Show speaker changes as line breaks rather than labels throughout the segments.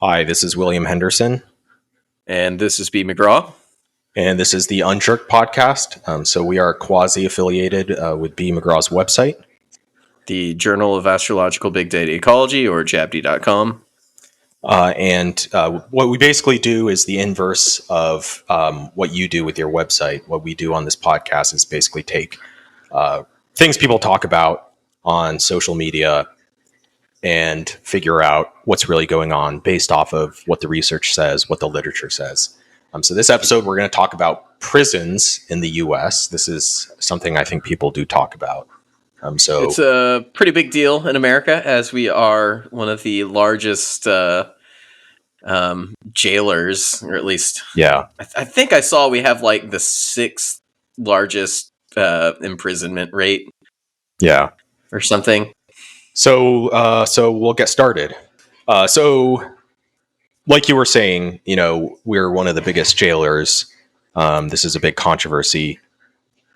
Hi, this is William Henderson,
And this is B. McGraw.
and this is the Unjerked podcast. So we are quasi-affiliated with B. McGraw's website.
The Journal of Astrological Big Data Ecology, or JABD.com.
And what we basically do is the inverse of what you do with your website. What we do on this podcast is basically take things people talk about on social media and figure out what's really going on based off of what the research says, what the literature says. So this episode, we're going to talk about prisons in the U.S. This is something I think people do talk about. So
it's a pretty big deal in America, as we are one of the largest jailers, or at least,
yeah,
I think I saw we have like the sixth largest imprisonment rate.
Yeah.
Or something.
So we'll get started. So like you were saying, we're one of the biggest jailers. This is a big controversy.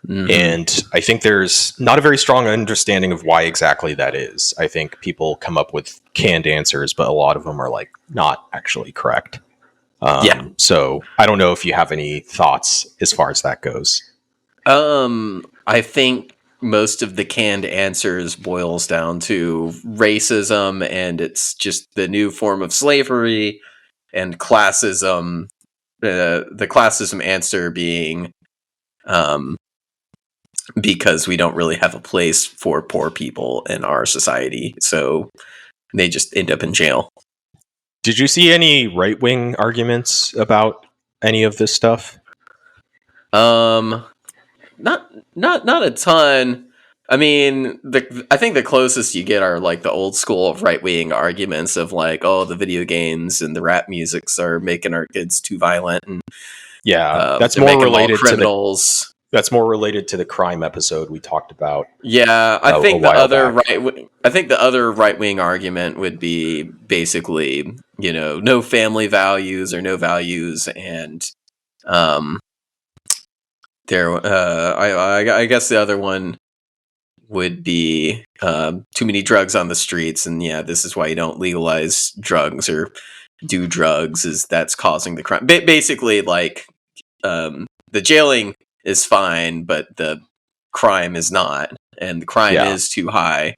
Mm-hmm. And I think there's not a very strong understanding of why exactly that is. I think people come up with canned answers, but a lot of them are like not actually correct. So I don't know if you have any thoughts as far as that goes.
I think most of the canned answers boils down to racism, and it's just the new form of slavery and classism. The classism answer being because we don't really have a place for poor people in our society, so they just end up in jail.
Did you see any right-wing arguments about any of this stuff?
Not a ton. I mean, I think the closest you get are like the old school of right-wing arguments of like, oh, the video games and the rap musics are making our kids too violent, and
that's more related to
criminals.
That's more related to the crime episode we talked about.
Yeah, I think the other right-wing argument would be basically, no family values or no values, and I guess the other one would be too many drugs on the streets, and this is why you don't legalize drugs or do drugs, is that's causing the crime. Basically, like the jailing is fine, but the crime is not, and the crime is too high.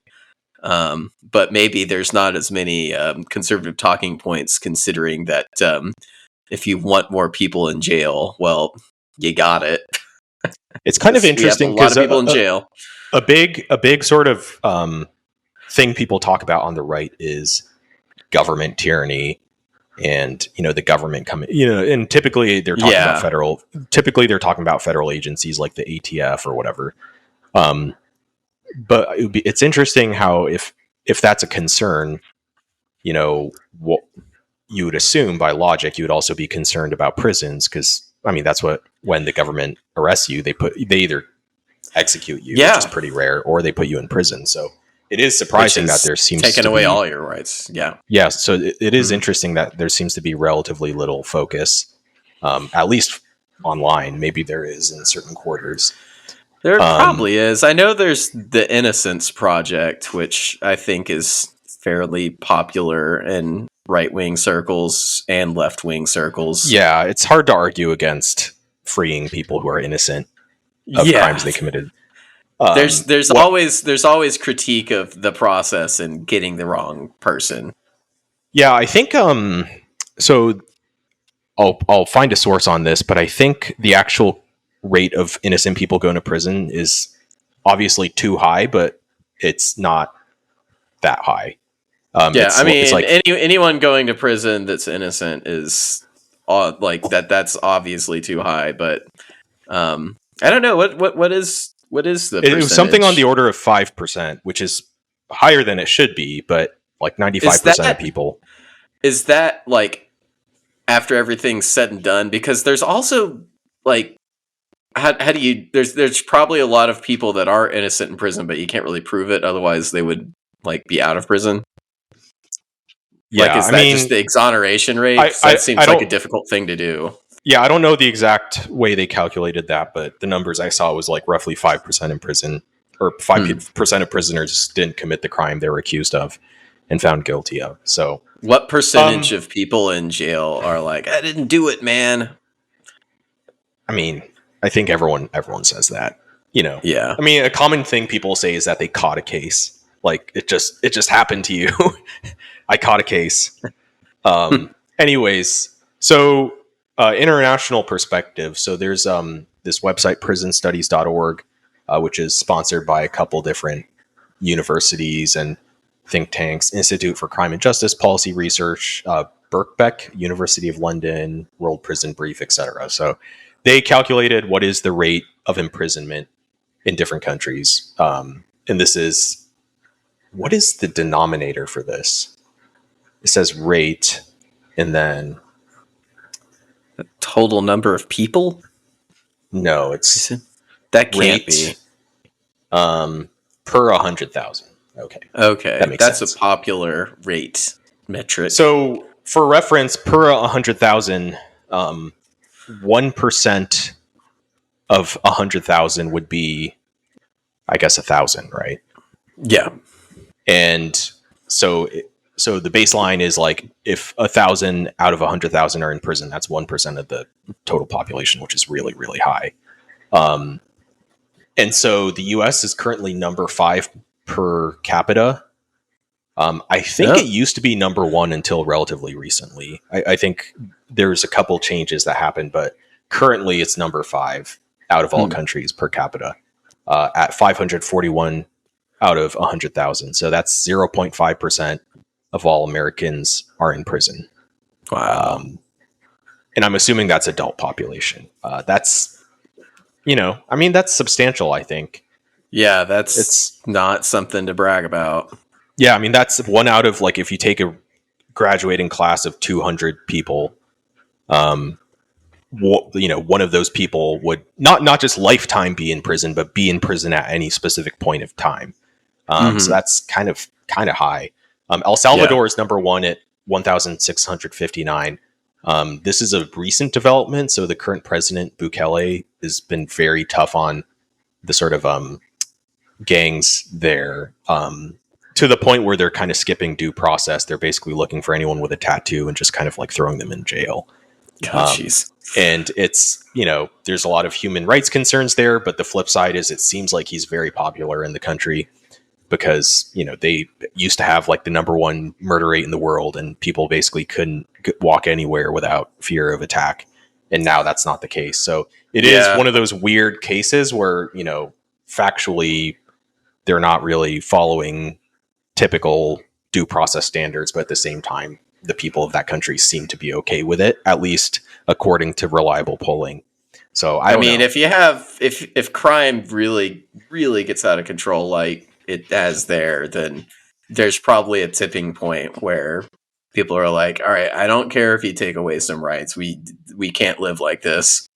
But maybe there's not as many conservative talking points, considering that if you want more people in jail, well, you got it.
It's kind of interesting
because a lot of people in jail.
A big sort of thing people talk about on the right is government tyranny, and the government coming. And typically they're talking about federal. Typically they're talking about federal agencies like the ATF or whatever. But it's interesting how if that's a concern, what you would assume by logic, you would also be concerned about prisons, because that's what, when the government arrests you, they either execute you, which is pretty rare, or they put you in prison. So it is surprising that there seems
taking
to
away
be
all your rights.
Yeah. So it is interesting that there seems to be relatively little focus, at least online. Maybe there is in certain quarters.
There probably is. I know there's the Innocence Project, which I think is fairly popular in right-wing circles and left-wing circles.
Yeah, it's hard to argue against freeing people who are innocent of crimes they committed.
There's always critique of the process and getting the wrong person.
Yeah, I think so I'll find a source on this, but I think the actual rate of innocent people going to prison is obviously too high, but it's not that high.
It's like anyone going to prison that's innocent is like that. That's obviously too high, but I don't know what is the percentage?
It was something on the order of 5%, which is higher than it should be, but like 95% of people.
Is that like after everything's said and done? Because there's also like, how do you? There's probably a lot of people that are innocent in prison, but you can't really prove it. Otherwise, they would like be out of prison.
Yeah,
like, is that just the exoneration rate? That seems like a difficult thing to do.
Yeah, I don't know the exact way they calculated that, but the numbers I saw was like roughly 5% in prison, or 5% of prisoners didn't commit the crime they were accused of and found guilty of. So
What percentage of people in jail are like, I didn't do it, man?
I mean, I think everyone says that.
Yeah.
I mean, a common thing people say is that they caught a case. Like it just happened to you. I caught a case. Anyways, so international perspective. So there's this website prisonstudies.org, which is sponsored by a couple different universities and think tanks: Institute for Crime and Justice Policy Research, Birkbeck, University of London, World Prison Brief, etc. So they calculated what is the rate of imprisonment in different countries. And this is, what is the denominator for this? It says rate, and then
Total number of people?
no, it's
That can't
rate
be.
Per 100,000. Okay.
Okay,
That makes
that's
sense.
a popular rate metric.
So for reference, per 100,000, 1% of 100,000 would be, I guess, 1,000, right?
Yeah.
And so the baseline is like if 1,000 out of 100,000 are in prison, that's 1% of the total population, which is really, really high. And so the U.S. is currently number 5 per capita. I think it used to be number 1 until relatively recently. I think there's a couple changes that happened, but currently it's number 5 out of all countries per capita, at 541 out of 100,000. So that's 0.5% of all Americans are in prison.
Wow.
And I'm assuming that's adult population. That's, that's substantial, I think.
Yeah, it's not something to brag about.
Yeah, I mean, that's 1 out of, like, if you take a graduating class of 200 people, one of those people would not just lifetime be in prison, but be in prison at any specific point of time. So that's kind of high. El Salvador is number 1 at 1,659. This is a recent development. So the current president, Bukele, has been very tough on the sort of gangs there, to the point where they're kind of skipping due process. They're basically looking for anyone with a tattoo and just kind of like throwing them in jail. And it's, there's a lot of human rights concerns there, but the flip side is it seems like he's very popular in the country because, they used to have like the number 1 murder rate in the world, and people basically couldn't walk anywhere without fear of attack. And now that's not the case. So it is one of those weird cases where, factually they're not really following typical due process standards, but at the same time, the people of that country seem to be okay with it, at least according to reliable polling. So I mean,
if crime really, really gets out of control, like it has there, then there's probably a tipping point where people are like, all right, I don't care if you take away some rights. We can't live like this.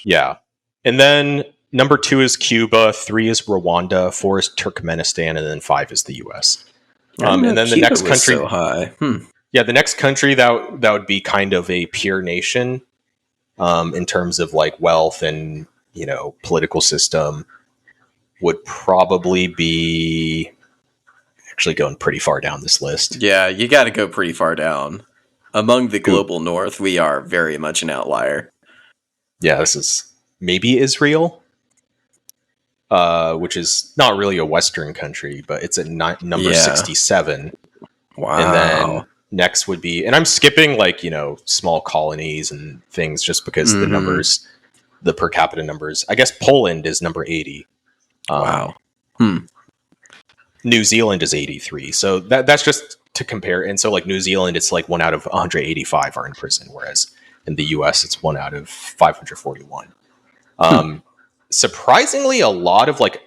Yeah. And then number 2 is Cuba, 3 is Rwanda, 4 is Turkmenistan, and then 5 is the US. And then the next country,
so high.
Yeah, the next country that would be kind of a peer nation, in terms of like wealth and, political system, would probably be actually going pretty far down this list.
Yeah, you got to go pretty far down. Among the global north, we are very much an outlier.
Yeah, this is maybe Israel, which is not really a Western country, but it's at number 67.
Wow.
And then next would be, and I'm skipping like, small colonies and things just because the numbers, the per capita numbers. I guess Poland is number 80.
Wow.
New Zealand is 83. So that's just to compare. And so like New Zealand, it's like 1 out of 185 are in prison, whereas in the US, it's 1 out of 541. Surprisingly, a lot of like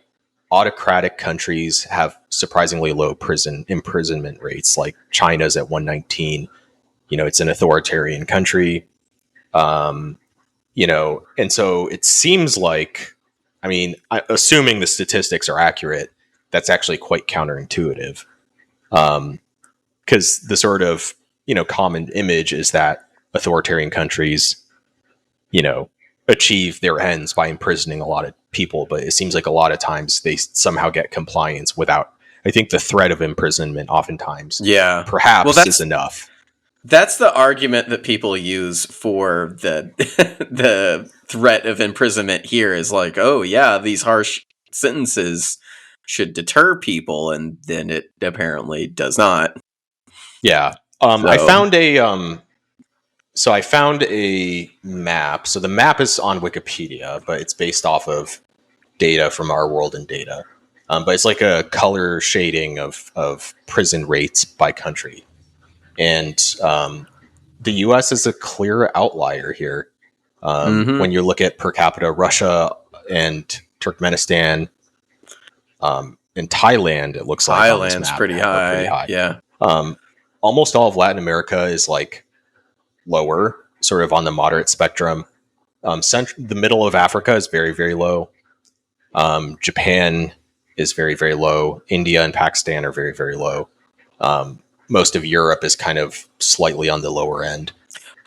autocratic countries have surprisingly low imprisonment rates. Like China's at 119. It's an authoritarian country. And so it seems like, assuming the statistics are accurate, that's actually quite counterintuitive. Because the sort of, common image is that authoritarian countries, achieve their ends by imprisoning a lot of people, but it seems like a lot of times they somehow get compliance without, I think the threat of imprisonment oftentimes, perhaps is enough.
That's the argument that people use for the the threat of imprisonment here is like, oh yeah, these harsh sentences should deter people, and then it apparently does not.
Yeah. I
So,
found a so I found a map. So the map is on Wikipedia, but it's based off of data from Our World in Data. But it's like a color shading of prison rates by country. And the US is a clear outlier here. When you look at per capita, Russia and Turkmenistan and Thailand, it looks like on this
Thailand's
map
pretty
are pretty
high.
high.
Yeah.
Um, Almost all of Latin America is like lower, sort of on the moderate spectrum. The middle of Africa is very, very low. Japan is very, very low. India and Pakistan are very, very low. Most of Europe is kind of slightly on the lower end.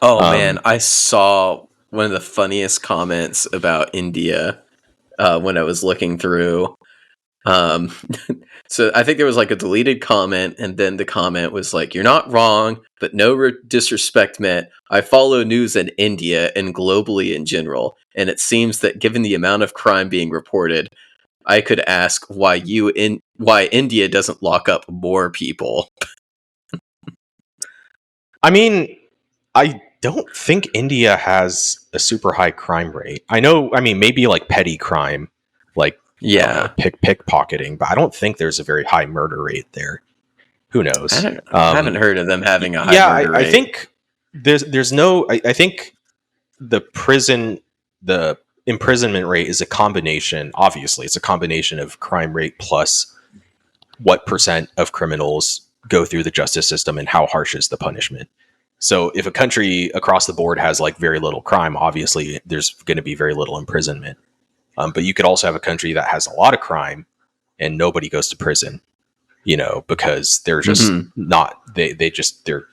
Oh man, I saw one of the funniest comments about India when I was looking through. Um, so I think there was like a deleted comment, and then the comment was like, "You're not wrong, but no disrespect meant. I follow news in India and globally in general, and it seems that given the amount of crime being reported, I could ask why India doesn't lock up more people."
I mean, I don't think India has a super high crime rate. I know, I mean, maybe like petty crime, like, I don't know,
Yeah,
pickpocketing, but I don't think there's a very high murder rate there. Who knows?
I haven't heard of them having a high
Yeah,
murder
I
rate.
think there's no. I think the imprisonment rate is a combination. Obviously, it's a combination of crime rate plus what percent of criminals go through the justice system and how harsh is the punishment. So if a country across the board has like very little crime, obviously there's going to be very little imprisonment. But you could also have a country that has a lot of crime and nobody goes to prison, because they're just not, they just, their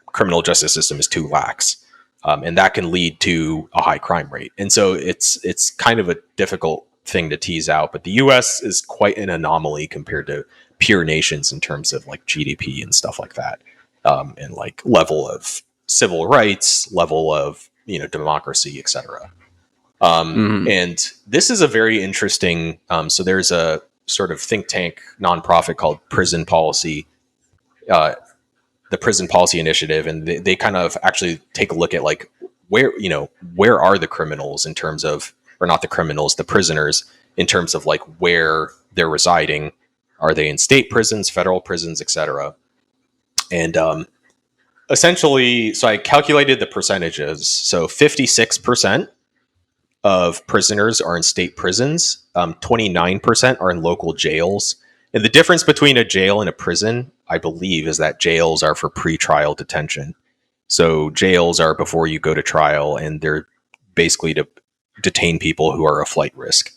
criminal justice system is too lax. And that can lead to a high crime rate. And so it's kind of a difficult thing to tease out, but the US is quite an anomaly compared to peer nations in terms of like GDP and stuff like that. And like level of civil rights, level of, democracy, etc. And this is a very interesting. So there's a sort of think tank nonprofit called Prison Policy, the Prison Policy Initiative, and they kind of actually take a look at like where are the criminals in terms of, or not the criminals, the prisoners in terms of like where they're residing. Are they in state prisons, federal prisons, etc.? And essentially, so I calculated the percentages. So 56% of prisoners are in state prisons. 29% are in local jails. And the difference between a jail and a prison, I believe, is that jails are for pretrial detention. So jails are before you go to trial, and they're basically to detain people who are a flight risk.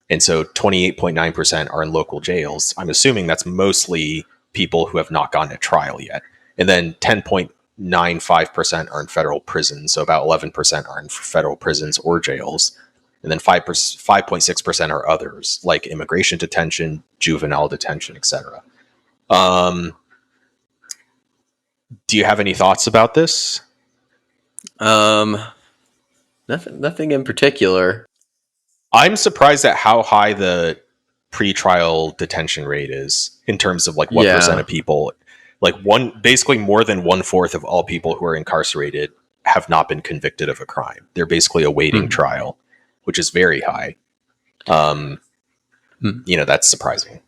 And so 28.9% are in local jails. I'm assuming that's mostly people who have not gone to trial yet. And then 10.95% are in federal prisons. So about 11% are in federal prisons or jails. And then 5.6% are others, like immigration detention, juvenile detention, etc. Do you have any thoughts about this?
Nothing in particular.
I'm surprised at how high the pretrial detention rate is in terms of like what percent of people, like basically more than 1/4 of all people who are incarcerated have not been convicted of a crime. They're basically awaiting trial, which is very high. That's surprising.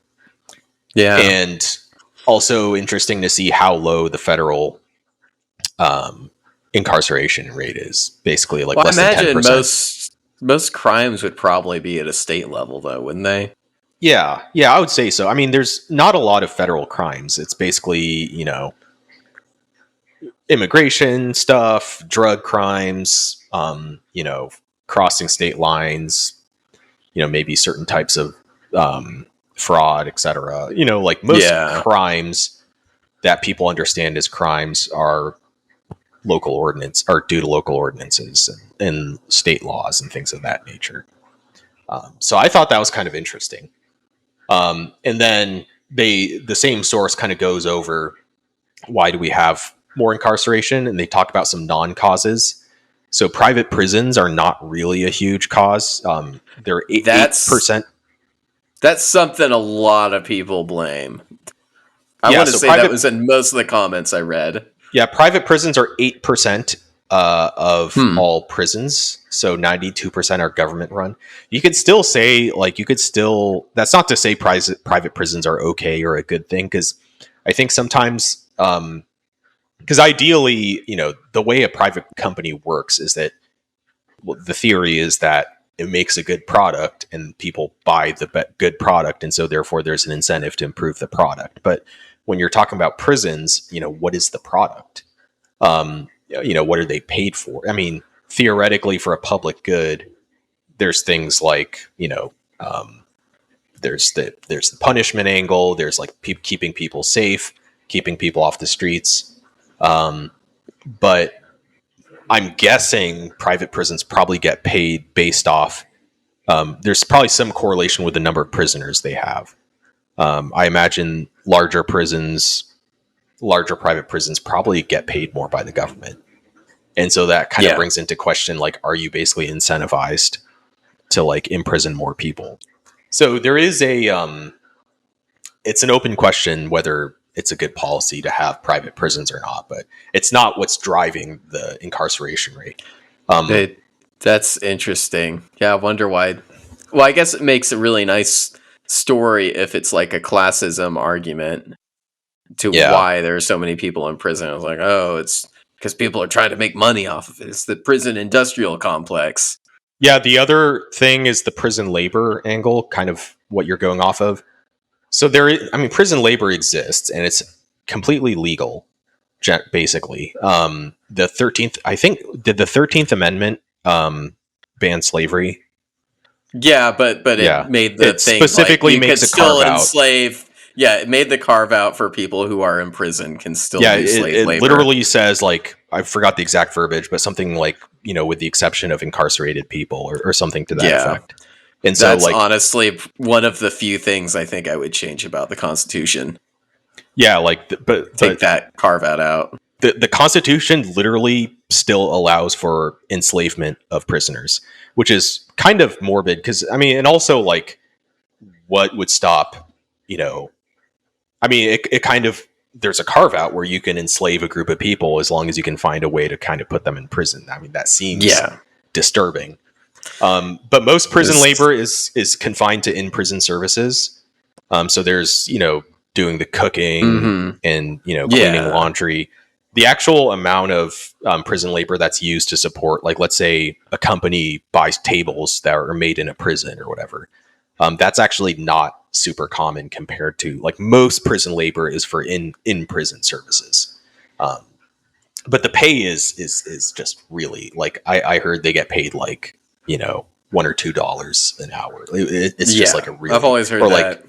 Yeah.
And also interesting to see how low the federal incarceration rate is. Basically like less than 10%.
Most crimes would probably be at a state level, though, wouldn't they?
Yeah, I would say so. I mean, there's not a lot of federal crimes. It's basically, immigration stuff, drug crimes, crossing state lines, maybe certain types of fraud, etc. Like most crimes that people understand as crimes are local ordinance or due to local ordinances and state laws and things of that nature. So I thought that was kind of interesting. And then the same source kind of goes over why do we have more incarceration, and they talk about some non-causes. So private prisons are not really a huge cause. They're 8%.
That's something a lot of people blame. I
Yeah,
want to
so
say that was in most of the comments I read.
Yeah, private prisons are 8% of all prisons. So 92% are government run. You could still say, that's not to say private prisons are okay or a good thing, because I think sometimes, because ideally, the way a private company works is that, well, the theory is that it makes a good product and people buy the good product. And so therefore there's an incentive to improve the product. But when you're talking about prisons, what is the product? What are they paid for? I mean, theoretically, for a public good, there's things like, there's the punishment angle. There's like keeping people safe, keeping people off the streets. But I'm guessing private prisons probably get paid based off. There's probably some correlation with the number of prisoners they have. I imagine larger private prisons probably get paid more by the government. And so that kind of brings into question, like, are you basically incentivized to like imprison more people? So there is it's an open question whether it's a good policy to have private prisons or not, but it's not what's driving the incarceration rate.
That's interesting. Yeah, I wonder why. Well, I guess it makes a really nice story if it's like a classism argument to why there are so many people in prison. I was like, oh, it's because people are trying to make money off of it. It's the prison industrial complex.
Yeah, the other thing is the prison labor angle, kind of what you're going off of. So prison labor exists and it's completely legal, basically. The 13th, I think, did the 13th Amendment ban slavery?
Yeah, but it made the thing
specifically
like you
makes
could
a carve
still
out.
enslave. Yeah, it made the carve out for people who are in prison can still do slave labor.
It literally says, like, I forgot the exact verbiage, but something like, with the exception of incarcerated people or something to that effect. And
that's
so, like,
honestly one of the few things I think I would change about the Constitution.
Yeah, like,
take that carve out.
The Constitution literally still allows for enslavement of prisoners, which is kind of morbid because, and also, like, what would stop, it kind of, there's a carve out where you can enslave a group of people as long as you can find a way to kind of put them in prison. That seems disturbing. But most prison labor is confined to in-prison services. So there's, doing the cooking and, cleaning laundry. The actual amount of prison labor that's used to support, like, let's say a company buys tables that are made in a prison or whatever. That's actually not super common compared to, like, most prison labor is for in-prison services. But the pay is just really, like, I heard they get paid like, $1 or $2 an hour. It's just like a really,
I've always heard that.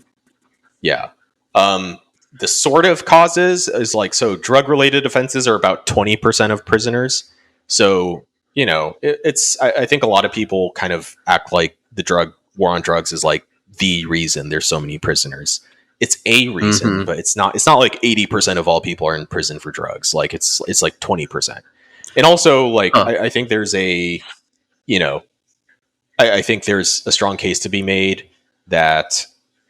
The sort of causes is like, so drug related offenses are about 20% of prisoners. So, I think a lot of people kind of act like the war on drugs is like the reason there's so many prisoners. It's a reason, but it's not like 80% of all people are in prison for drugs. Like it's like 20%. And also, like, I think there's I think there's a strong case to be made that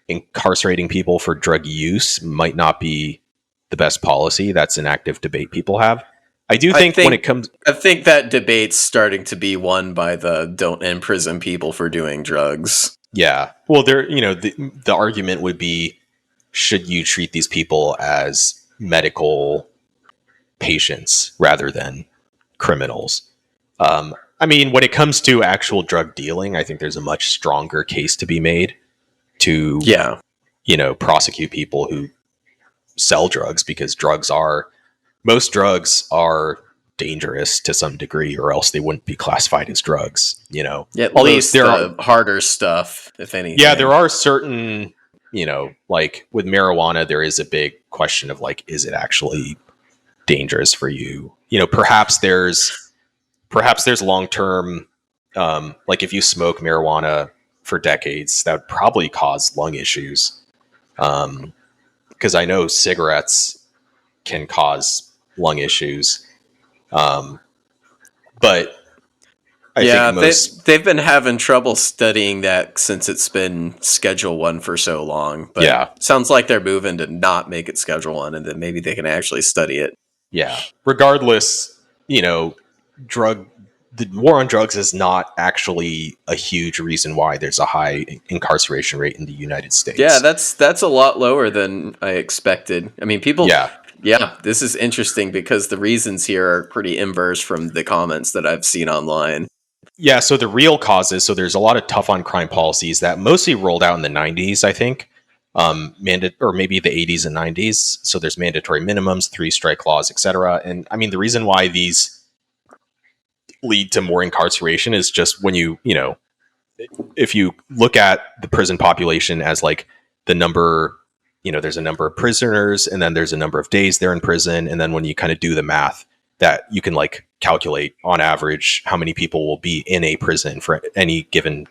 incarcerating people for drug use might not be the best policy. That's an active debate people have. I think when it comes,
I think that debate's starting to be won by the don't imprison people for doing drugs.
Yeah. Well, the argument would be, should you treat these people as medical patients rather than criminals? When it comes to actual drug dealing, I think there's a much stronger case to be made to, prosecute people who sell drugs, because most drugs are dangerous to some degree, or else they wouldn't be classified as drugs,
At least there are harder stuff, if anything.
Yeah, there are certain, like with marijuana, there is a big question of, like, is it actually dangerous for you? Perhaps there's long-term, like, if you smoke marijuana for decades, that would probably cause lung issues. Because I know cigarettes can cause, lung issues. But I think
Yeah,
most,
they've been having trouble studying that since it's been Schedule 1 for so long. But
yeah,
sounds like they're moving to not make it Schedule 1, and then maybe they can actually study it.
yeah. Regardless, drug the war on drugs is not actually a huge reason why there's a high incarceration rate in the United
Yeah,
States.
that's a lot lower than I expected. I mean, people.
Yeah.
Yeah, this is interesting because the reasons here are pretty inverse from the comments that I've seen online.
Yeah, so the real causes, so there's a lot of tough on crime policies that mostly rolled out in the 90s, I think. Or maybe the 80s and 90s. So there's mandatory minimums, 3-strike laws, etc. And I mean, the reason why these lead to more incarceration is just when if you look at the prison population as like the number, there's a number of prisoners and then there's a number of days they're in prison. And then when you kind of do the math, that you can like calculate on average how many people will be in a prison for any given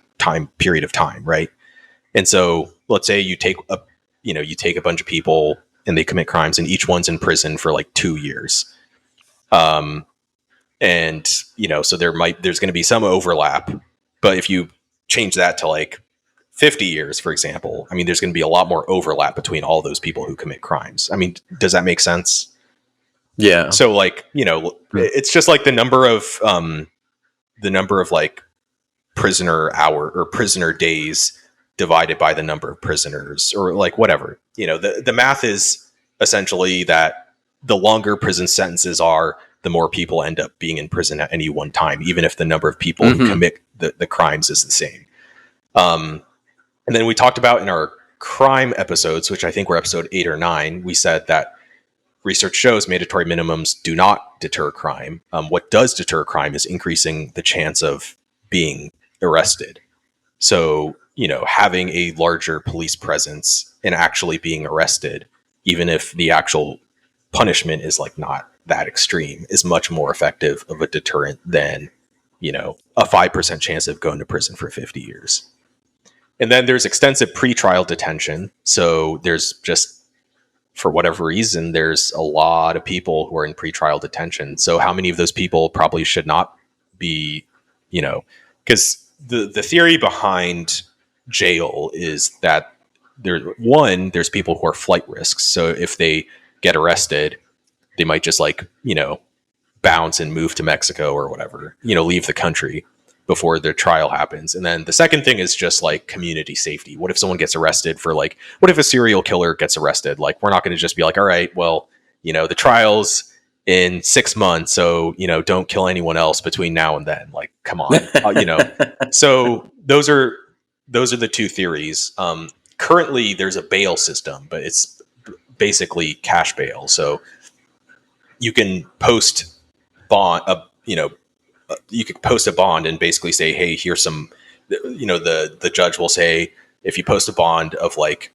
period of time, right? And so let's say you take a bunch of people and they commit crimes and each one's in prison for like 2 years. And so there's going to be some overlap, but if you change that to like 50 years, for example, I mean, there's going to be a lot more overlap between all those people who commit crimes. I mean, does that make sense?
Yeah.
So like, it's just like the number of like prisoner hour or prisoner days divided by the number of prisoners or like whatever, the math is essentially that the longer prison sentences are, the more people end up being in prison at any one time, even if the number of people who commit the crimes is the same. And then we talked about in our crime episodes, which I think were episode 8 or 9, we said that research shows mandatory minimums do not deter crime. What does deter crime is increasing the chance of being arrested. So, having a larger police presence and actually being arrested, even if the actual punishment is like not that extreme, is much more effective of a deterrent than, a 5% chance of going to prison for 50 years. And then there's extensive pretrial detention. So there's just, for whatever reason, there's a lot of people who are in pretrial detention. So how many of those people probably should not be, because the theory behind jail is that there's people who are flight risks. So if they get arrested, they might just like, bounce and move to Mexico or whatever, leave the country before their trial happens. And then the second thing is just like community safety. What if someone gets arrested for like, what if a serial killer gets arrested? Like, we're not going to just be like, all right, well, the trial's in 6 months. So, don't kill anyone else between now and then. Like, come on, So those are the two theories. Currently there's a bail system, but it's basically cash bail. So you can post you could post a bond and basically say, hey, here's some, the judge will say, if you post a bond of like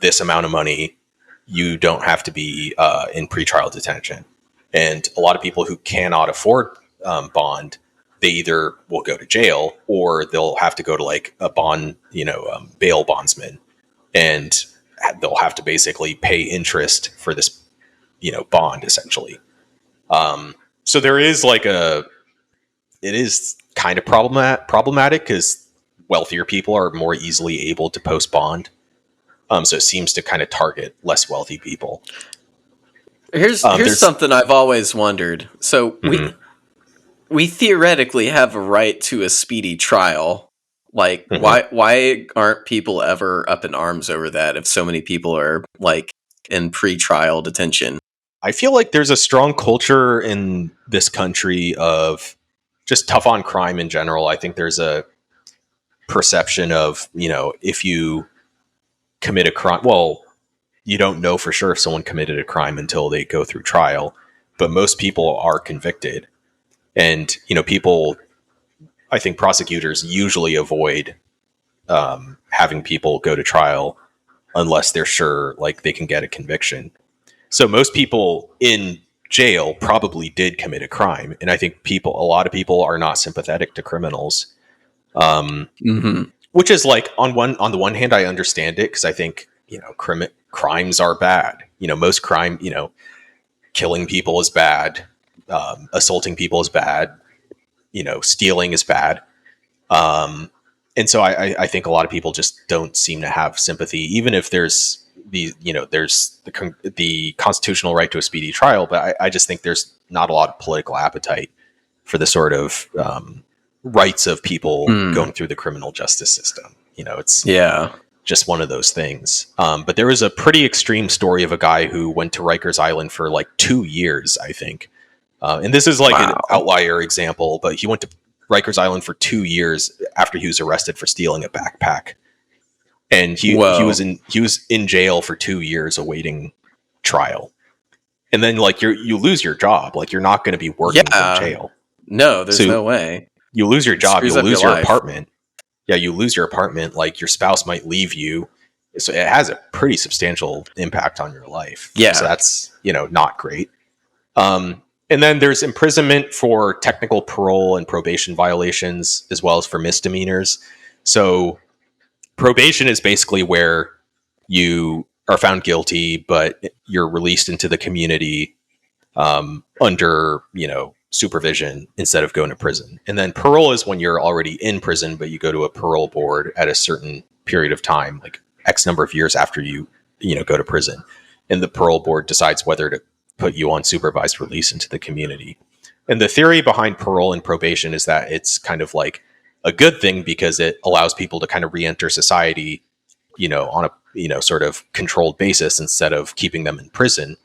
this amount of money, you don't have to be in pretrial detention. And a lot of people who cannot afford bond, they either will go to jail or they'll have to go to like a bond, bail bondsman, and they'll have to basically pay interest for this, bond essentially. So there is like it is kind of problematic because wealthier people are more easily able to post bond. So it seems to kind of target less wealthy people.
Here's something I've always wondered. So we theoretically have a right to a speedy trial. Like, why aren't people ever up in arms over that if so many people are like in pre-trial detention?
I feel like there's a strong culture in this country of just tough on crime in general. I think there's a perception of, if you commit a crime, well, you don't know for sure if someone committed a crime until they go through trial, but most people are convicted. And, I think prosecutors usually avoid having people go to trial unless they're sure like they can get a conviction. So most people in jail probably did commit a crime. And I think a lot of people are not sympathetic to criminals. Which is like on the one hand, I understand it because I think, crimes are bad. Most crime, killing people is bad, assaulting people is bad, stealing is bad. And so I think a lot of people just don't seem to have sympathy, even if there's there's the constitutional right to a speedy trial. But I just think there's not a lot of political appetite for the sort of rights of people going through the criminal justice system. It's just one of those things. But there was a pretty extreme story of a guy who went to Rikers Island for like 2 years, I think. And this is like an outlier example, but he went to Rikers Island for 2 years after he was arrested for stealing a backpack. And he was in jail for 2 years awaiting trial. And then like you lose your job. Like you're not going to be working from jail.
No, there's no way.
You lose your job, you lose your apartment. Yeah, you lose your apartment, like your spouse might leave you. So it has a pretty substantial impact on your life.
Yeah.
So that's, not great. And then there's imprisonment for technical parole and probation violations, as well as for misdemeanors. So probation is basically where you are found guilty, but you're released into the community under, supervision instead of going to prison. And then parole is when you're already in prison, but you go to a parole board at a certain period of time, like X number of years after you go to prison. And the parole board decides whether to put you on supervised release into the community. And the theory behind parole and probation is that it's kind of like a good thing because it allows people to kind of re-enter society, on a, sort of controlled basis instead of keeping them in prison.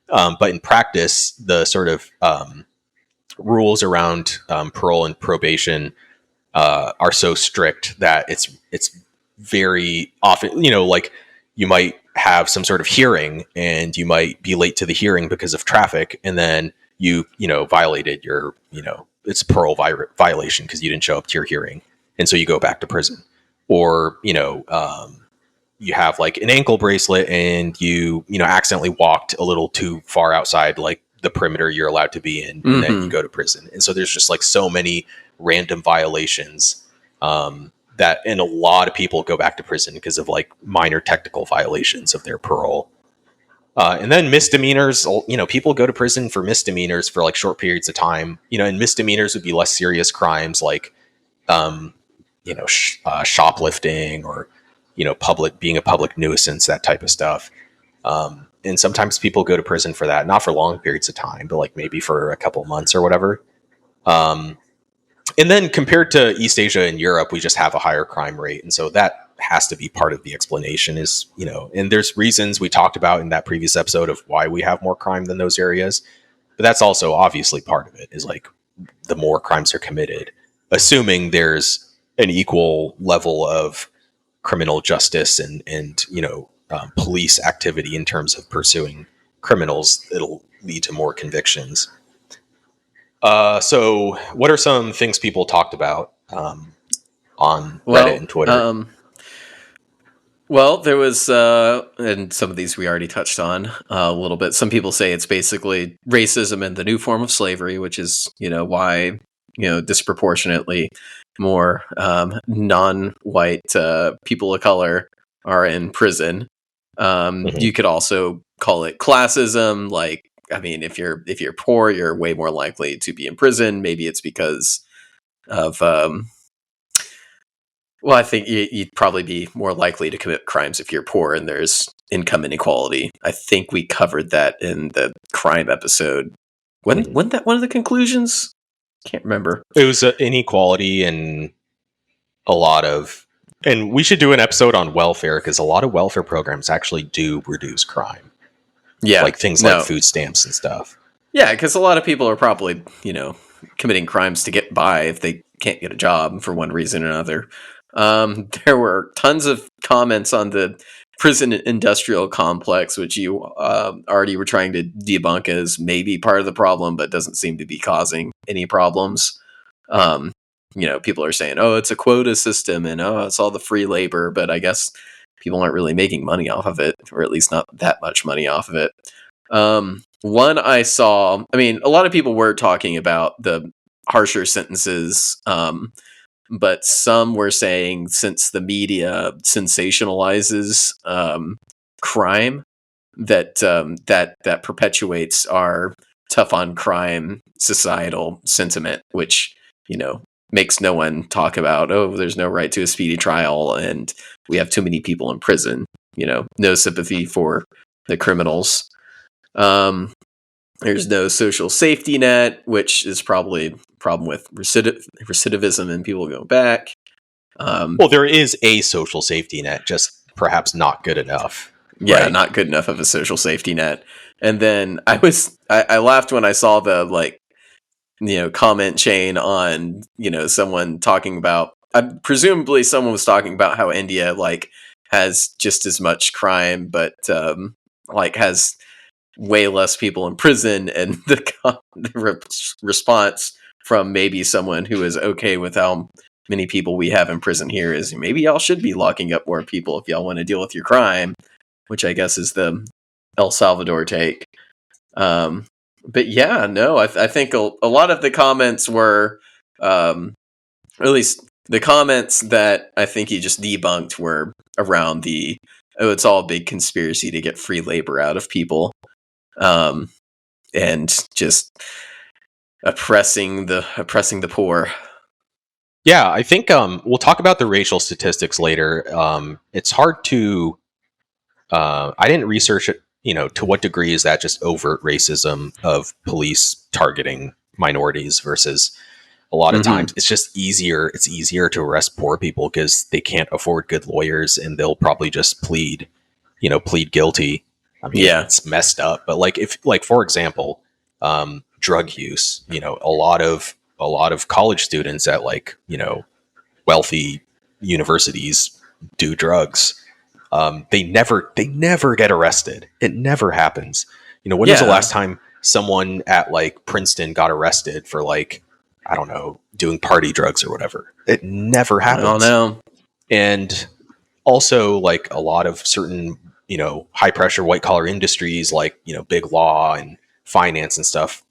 But in practice, the sort of rules around parole and probation are so strict that it's very often, like you might have some sort of hearing and you might be late to the hearing because of traffic, and then you violated your it's a parole violation because you didn't show up to your hearing, and so you go back to prison. Or you have like an ankle bracelet and you accidentally walked a little too far outside like the perimeter you're allowed to be in, and then you go to prison. And so there's just like so many random violations that, and a lot of people go back to prison because of like minor technical violations of their parole. And then misdemeanors, people go to prison for misdemeanors for like short periods of time, and misdemeanors would be less serious crimes like, shoplifting or, being a public nuisance, that type of stuff. And sometimes people go to prison for that, not for long periods of time, but like maybe for a couple months or whatever. And then compared to East Asia and Europe, we just have a higher crime rate. And so that has to be part of the explanation is, and there's reasons we talked about in that previous episode of why we have more crime than those areas. But that's also obviously part of it is like the more crimes are committed, assuming there's an equal level of criminal justice and police activity in terms of pursuing criminals, it'll lead to more convictions. So what are some things people talked about on Reddit and Twitter?
Well, there was, and some of these we already touched on a little bit. Some people say it's basically racism and the new form of slavery, which is, why, disproportionately more non-white people of color are in prison. You could also call it classism. Like, I mean, if you're poor, you're way more likely to be in prison. Maybe it's because of, well, I think you'd probably be more likely to commit crimes if you're poor and there's income inequality. I think we covered that in the crime episode. Wasn't that one of the conclusions? Can't remember.
It was inequality and a lot of, and we should do an episode on welfare because a lot of welfare programs actually do reduce crime.
Yeah.
Like things like food stamps and stuff.
Yeah, because a lot of people are probably, committing crimes to get by if they can't get a job for one reason or another. There were tons of comments on the prison industrial complex, which you already were trying to debunk as maybe part of the problem, but doesn't seem to be causing any problems. People are saying, oh, it's a quota system and oh, it's all the free labor, but I guess people aren't really making money off of it, or at least not that much money off of it. One I saw, I mean, a lot of people were talking about the harsher sentences, but some were saying since the media sensationalizes crime, that perpetuates our tough on crime societal sentiment, which, makes no one talk about, oh, there's no right to a speedy trial and we have too many people in prison. No sympathy for the criminals. There's no social safety net, which is probably a problem with recidivism and people going back.
Well, there is a social safety net, just perhaps not good enough.
Yeah,
right?
not good enough of a social safety net. And then I laughed when I saw the comment chain on someone talking about, presumably someone was talking about how India has just as much crime, but has way less people in prison, and the response from maybe someone who is okay with how many people we have in prison here is, maybe y'all should be locking up more people if y'all want to deal with your crime, which I guess is the El Salvador take. But yeah, no, I think a lot of the comments were, or at least the comments that I think he just debunked, were around it's all a big conspiracy to get free labor out of people. And just oppressing the poor.
Yeah, I think we'll talk about the racial statistics later. It's hard to. I didn't research it. To what degree is that just overt racism of police targeting minorities versus a lot of times it's just easier. It's easier to arrest poor people because they can't afford good lawyers and they'll probably just plead guilty. I mean,
Yeah.
it's messed up. But for example, drug use. A lot of college students at wealthy universities do drugs. They never get arrested. It never happens. When was the last time someone at Princeton got arrested for I don't know, doing party drugs or whatever? It never happens.
I don't know.
And also a lot of certain, high pressure white collar industries big law and finance and stuff,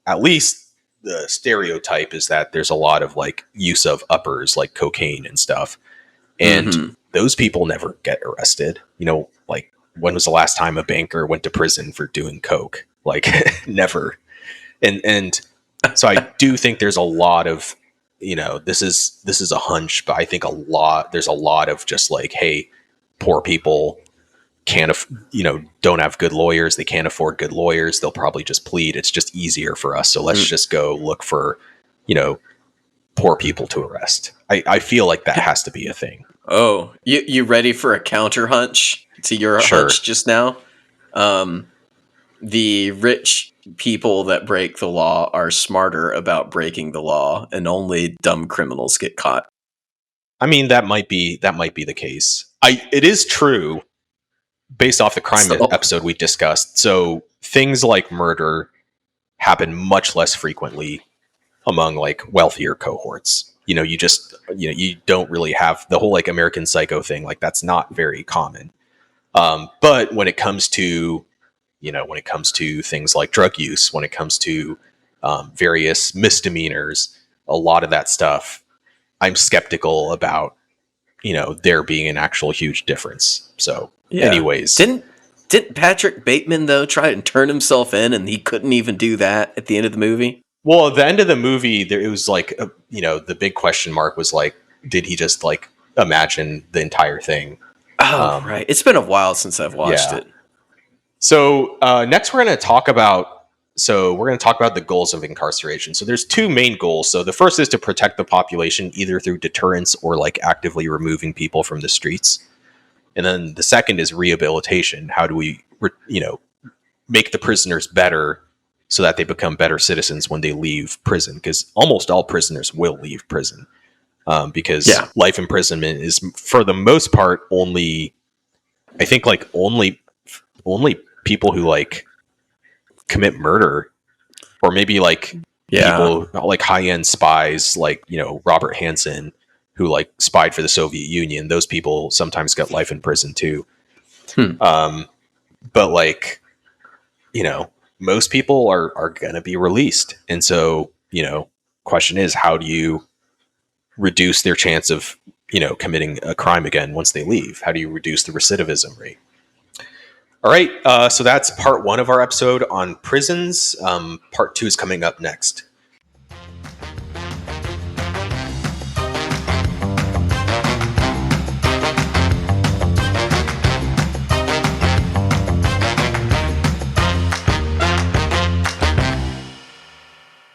at least the stereotype is that there's a lot of use of uppers like cocaine and stuff. And those people never get arrested. When was the last time a banker went to prison for doing coke? Never. And so I do think there's a lot of, this is a hunch, but I think there's a lot of just hey, poor people don't have good lawyers. They can't afford good lawyers. They'll probably just plead. It's just easier for us. So let's just go look for, poor people to arrest. I feel like that has to be a thing.
Oh, you ready for a counter hunch to your hunch just now? The rich people that break the law are smarter about breaking the law, and only dumb criminals get caught.
I mean, that might be the case. It is true based off the crime episode we discussed. So things like murder happen much less frequently among wealthier cohorts. You don't really have the whole American Psycho thing. That's not very common. But when it comes to things like drug use, when it comes to various misdemeanors, a lot of that stuff, I'm skeptical about, there being an actual huge difference. So anyways,
didn't Patrick Bateman though try and turn himself in, and he couldn't even do that at the end of the movie?
Well, at the end of the movie, it was the big question mark was did he just imagine the entire thing?
Oh, right. It's been a while since I've watched it.
So next we're going to talk about the goals of incarceration. So there's two main goals. So the first is to protect the population either through deterrence or actively removing people from the streets. And then the second is rehabilitation. How do we, make the prisoners better so that they become better citizens when they leave prison? Because almost all prisoners will leave prison. Because life imprisonment is, for the most part, only people who commit murder, or maybe people high-end spies, Robert Hansen, who spied for the Soviet Union. Those people sometimes got life in prison too. But most people are going to be released. And so, question is, how do you reduce their chance of, committing a crime again once they leave? How do you reduce the recidivism rate? All right. So that's part one of our episode on prisons. Part two is coming up next.